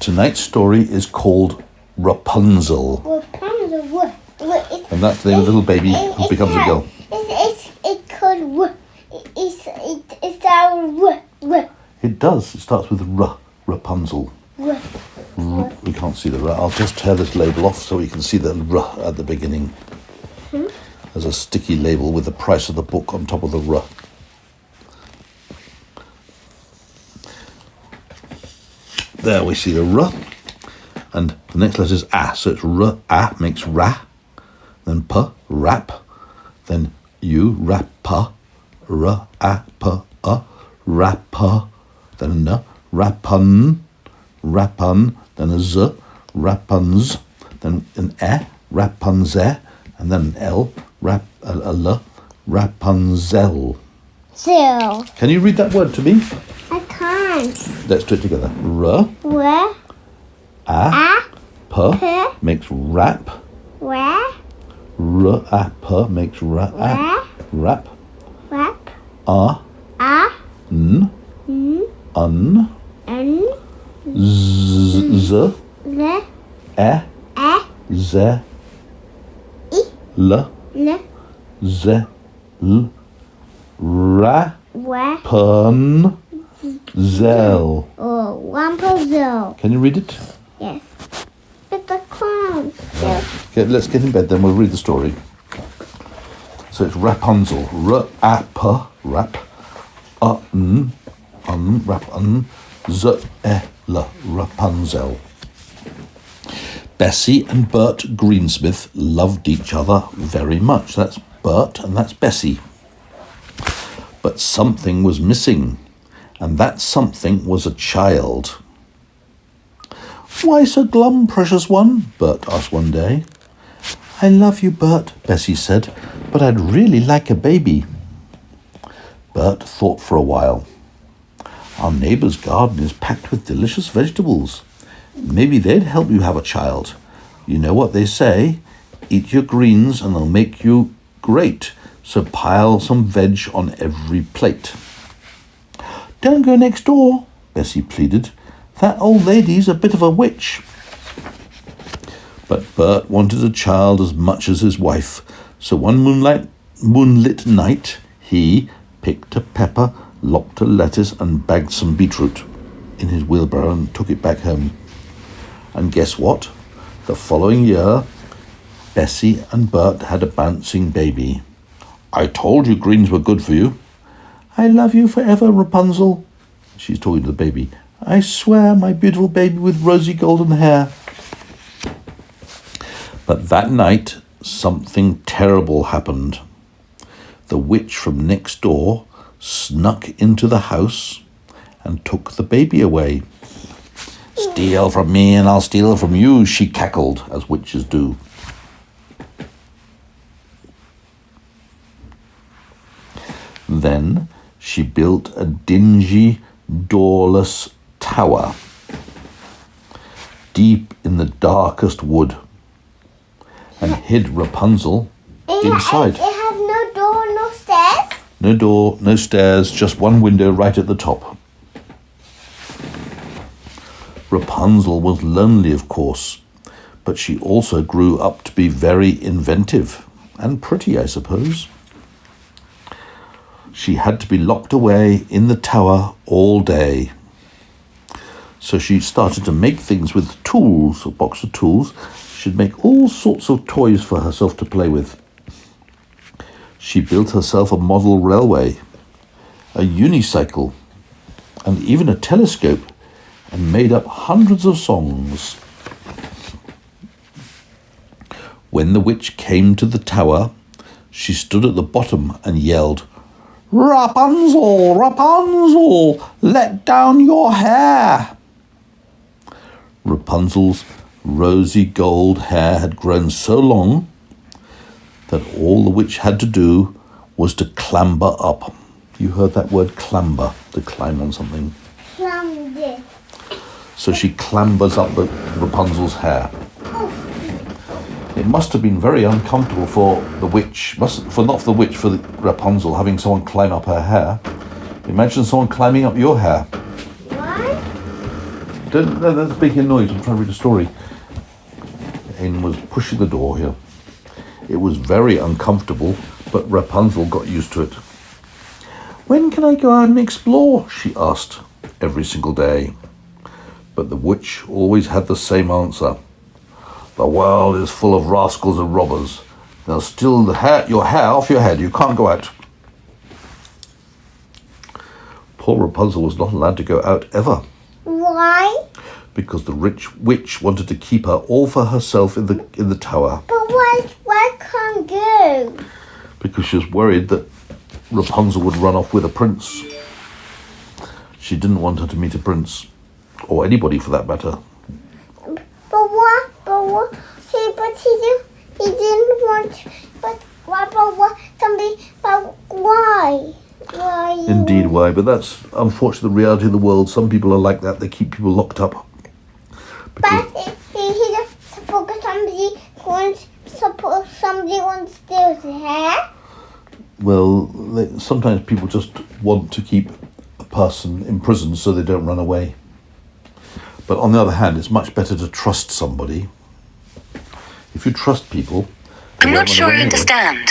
Tonight's story is called Repunzel. Repunzel. And that's the little baby who becomes a girl. It's called it starts. It does. It starts with Repunzel. We can't see the R. I'll just tear this label off so we can see the R at the beginning. There's a sticky label with the price of the book on top of the R. There we see the R. And the next letter is A. So it's R, A makes ra. Then P, rap. Then U, rappa. R, A, P, A. Rappa. Then N, rapun. Rapun. Then a Z, rapunz. Then an E, rapunze. And then an L, a L, Rapunzel. Zero. Can you read that word to me? I can't. Let's do it together. R, A, P makes rap. Where? R, A, P makes rap. Rap. Rap. A, N, un. Z, E, Z, L, Z, L, Ra, Pun, Zel. Oh, Rapunzel. Can you read it? Yes. But the clown. Okay, let's get in bed then, we'll read the story. So it's Repunzel. R-A-P, rap. Un, rap, un. Z-E-L, Rapunzel. Bessie and Bert Greensmith loved each other very much. That's Bert and that's Bessie. But something was missing, and that something was a child. "Why so glum, precious one?" Bert asked one day. "I love you, Bert," Bessie said, "but I'd really like a baby." Bert thought for a while. "Our neighbour's garden is packed with delicious vegetables. Maybe they'd help you have a child. You know what they say, eat your greens and they'll make you great, so pile some veg on every plate." "Don't go next door," Bessie pleaded. "That old lady's a bit of a witch." But Bert wanted a child as much as his wife, so one moonlit night he picked a pepper, lopped a lettuce and bagged some beetroot in his wheelbarrow and took it back home. And guess what? The following year, Bessie and Bert had a bouncing baby. "I told you greens were good for you." "I love you forever, Rapunzel." She's talking to the baby. "I swear, my beautiful baby with rosy golden hair." But that night, something terrible happened. The witch from next door snuck into the house and took the baby away. "Steal from me and I'll steal from you," she cackled, as witches do. Then she built a dingy, doorless tower deep in the darkest wood and hid Rapunzel inside. It has no door, no stairs? No door, no stairs, just one window right at the top. Repunzel was lonely, of course, but she also grew up to be very inventive and pretty, I suppose. She had to be locked away in the tower all day. So she started to make things with tools, a box of tools. She'd make all sorts of toys for herself to play with. She built herself a model railway, a unicycle, and even a telescope, and made up hundreds of songs. When the witch came to the tower, she stood at the bottom and yelled, "Rapunzel, Rapunzel, let down your hair." Rapunzel's rosy gold hair had grown so long that all the witch had to do was to clamber up. You heard that word, clamber, to climb on something. Clamber. So she clambers up Rapunzel's hair. It must have been very uncomfortable for the witch, for Rapunzel, having someone climb up her hair. Imagine someone climbing up your hair. What? That's making a noise. I'm trying to read a story. Ain was pushing the door here. It was very uncomfortable, but Rapunzel got used to it. When can I go out and explore? She asked every single day. But the witch always had the same answer. The world is full of rascals and robbers. They'll steal your hair off your head. You can't go out. Poor Rapunzel was not allowed to go out ever. Why? Because the rich witch wanted to keep her all for herself in the tower. But why can't go? Because she was worried that Rapunzel would run off with a prince. She didn't want her to meet a prince, or anybody for that matter. But what? He didn't want. But what? Somebody. But why? Why? Indeed, why? But that's unfortunately the reality of the world. Some people are like that. They keep people locked up. But he just suppose somebody wants to steal his hair. Well, sometimes people just want to keep a person in prison so they don't run away. But on the other hand, it's much better to trust somebody. If you trust people... I'm not sure I understand.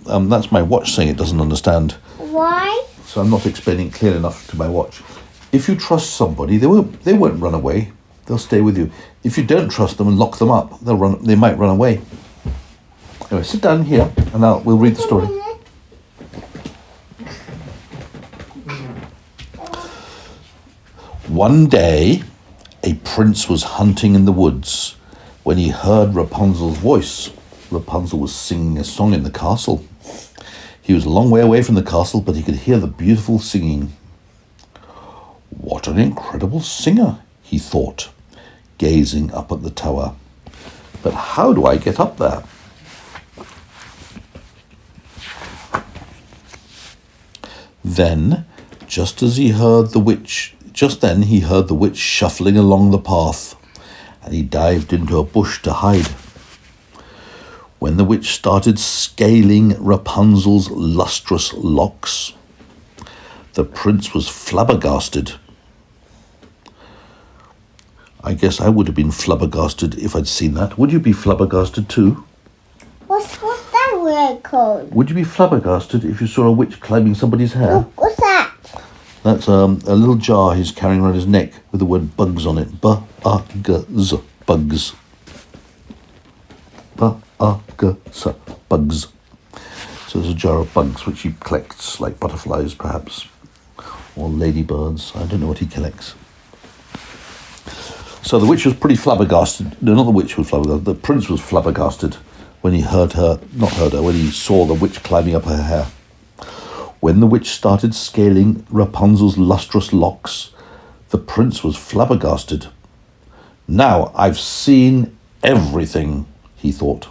That's my watch saying it doesn't understand. Why? So I'm not explaining clearly enough to my watch. If you trust somebody, they won't run away. They'll stay with you. If you don't trust them and lock them up, they might run away. Anyway, sit down here and we'll read the story. One day, a prince was hunting in the woods when he heard Rapunzel's voice. Rapunzel was singing a song in the castle. He was a long way away from the castle, but he could hear the beautiful singing. What an incredible singer, he thought, gazing up at the tower. But how do I get up there? Then, just then he heard the witch shuffling along the path, and he dived into a bush to hide. When the witch started scaling Rapunzel's lustrous locks, the prince was flabbergasted. I guess I would have been flabbergasted if I'd seen that. Would you be flabbergasted too? What's that word called? Would you be flabbergasted if you saw a witch climbing somebody's hair? What's that? That's a little jar he's carrying around his neck with the word bugs on it. B-U-G-Z, bugs. B-U-G-Z, bugs. So there's a jar of bugs which he collects, like butterflies perhaps, or ladybirds. I don't know what he collects. So the witch was pretty flabbergasted. No, not the witch was flabbergasted. The prince was flabbergasted when he when he saw the witch climbing up her hair. When the witch started scaling Rapunzel's lustrous locks, the prince was flabbergasted. Now I've seen everything, he thought.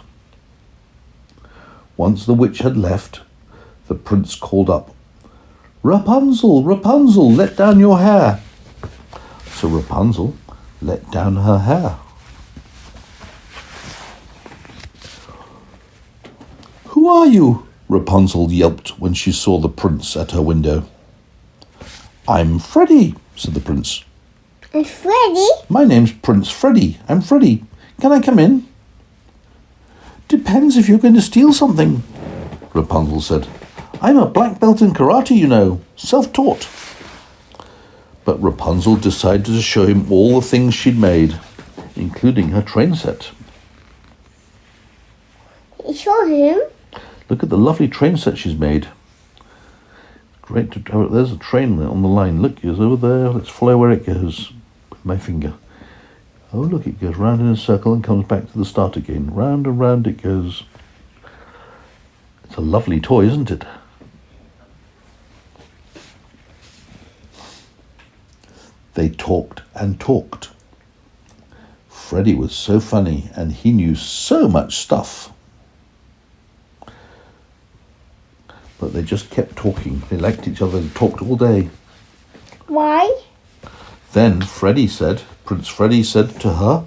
Once the witch had left, the prince called up, Rapunzel, Rapunzel, let down your hair. So Rapunzel let down her hair. Who are you? Rapunzel yelped when she saw the prince at her window. I'm Freddie, said the prince. And Freddie? My name's Prince Freddie. I'm Freddie. Can I come in? Depends if you're going to steal something, Rapunzel said. I'm a black belt in karate, you know, self-taught. But Rapunzel decided to show him all the things she'd made, including her train set. You show him? Look at the lovely train set she's made. Great. There's a train on the line. Look, it's over there. Let's follow where it goes with my finger. Oh, look, it goes round in a circle and comes back to the start again. Round and round it goes. It's a lovely toy, isn't it? They talked and talked. Freddie was so funny and he knew so much stuff. But they just kept talking. They liked each other and talked all day. Why? Then Prince Freddie said to her,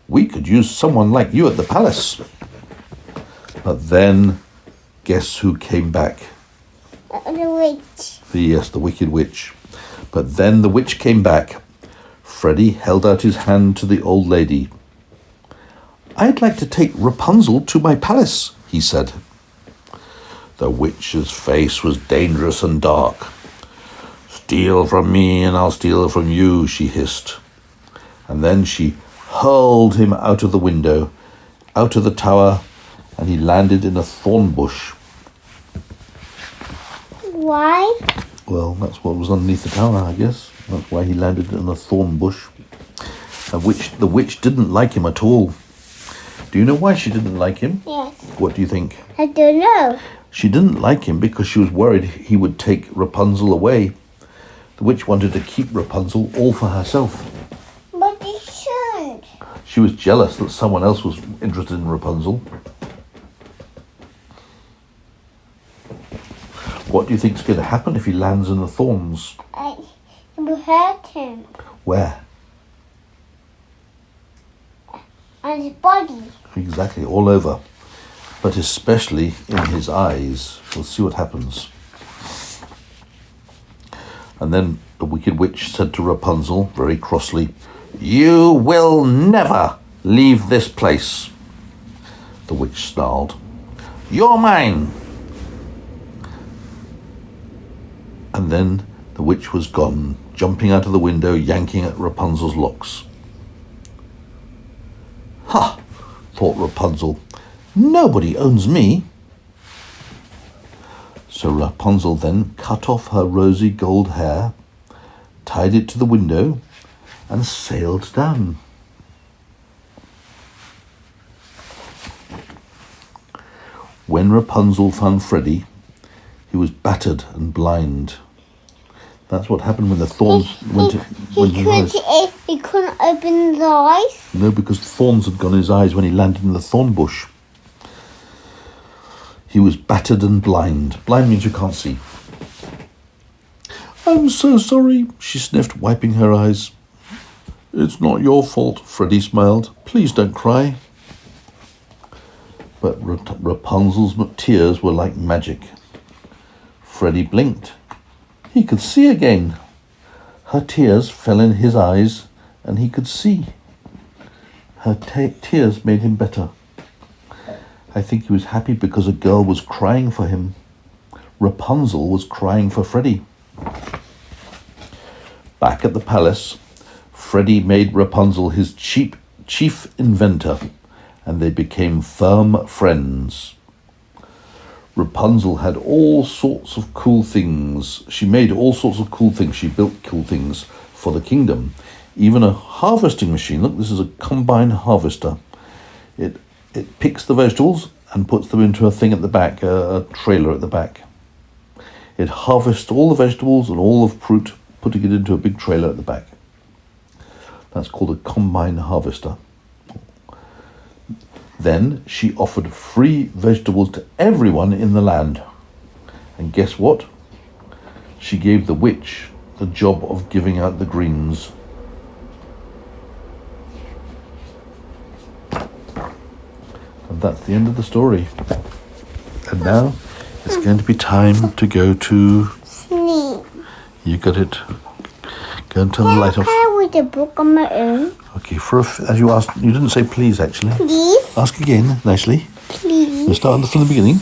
we could use someone like you at the palace. But then, guess who came back? The witch. Yes, the wicked witch. But then the witch came back. Freddie held out his hand to the old lady. "I'd like to take Rapunzel to my palace," he said. The witch's face was dangerous and dark. "Steal from me and I'll steal from you," she hissed. And then she hurled him out of the window, out of the tower, and he landed in a thorn bush. Why? Well, that's what was underneath the tower, I guess. That's why he landed in a thorn bush. The witch didn't like him at all. Do you know why she didn't like him? Yes. What do you think? I don't know. She didn't like him because she was worried he would take Rapunzel away. The witch wanted to keep Rapunzel all for herself. But you shouldn't. She was jealous that someone else was interested in Rapunzel. What do you think's going to happen if he lands in the thorns? It will hurt him. Where? On his body. Exactly, all over. But especially in his eyes. We'll see what happens. And then the wicked witch said to Rapunzel, very crossly, "You will never leave this place." The witch snarled, "You're mine." And then the witch was gone, jumping out of the window, yanking at Rapunzel's locks. "Ha!" thought Rapunzel. "Nobody owns me." So Rapunzel then cut off her rosy gold hair, tied it to the window, and sailed down. When Rapunzel found Freddie, he was battered and blind. That's what happened when the thorns went in his eyes. He couldn't open his eyes. No, because the thorns had gone in his eyes when he landed in the thorn bush. He was battered and blind. Blind means you can't see. "I'm so sorry," she sniffed, wiping her eyes. "It's not your fault," Freddie smiled. "Please don't cry." But Rapunzel's tears were like magic. Freddie blinked. He could see again. Her tears fell in his eyes, and he could see. Her tears made him better. I think he was happy because a girl was crying for him. Rapunzel was crying for Freddie. Back at the palace, Freddie made Rapunzel his chief inventor, and they became firm friends. Rapunzel had all sorts of cool things. She made all sorts of cool things. She built cool things for the kingdom. Even a harvesting machine. Look, this is a combine harvester. It picks the vegetables and puts them into a thing at the back, a trailer at the back. It harvests all the vegetables and all the fruit, putting it into a big trailer at the back. That's called a combine harvester. Then she offered free vegetables to everyone in the land. And guess what? She gave the witch the job of giving out the greens. And that's the end of the story. And now it's going to be time to go to... Sleep. You got it. Go and turn the light off. Can I read a book on my own? Okay, as you asked, you didn't say please actually. Please? Ask again, nicely. Please? We'll start from the beginning.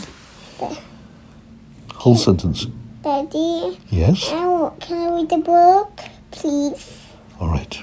Whole sentence. Daddy? Yes? Can I read the book? Please? All right.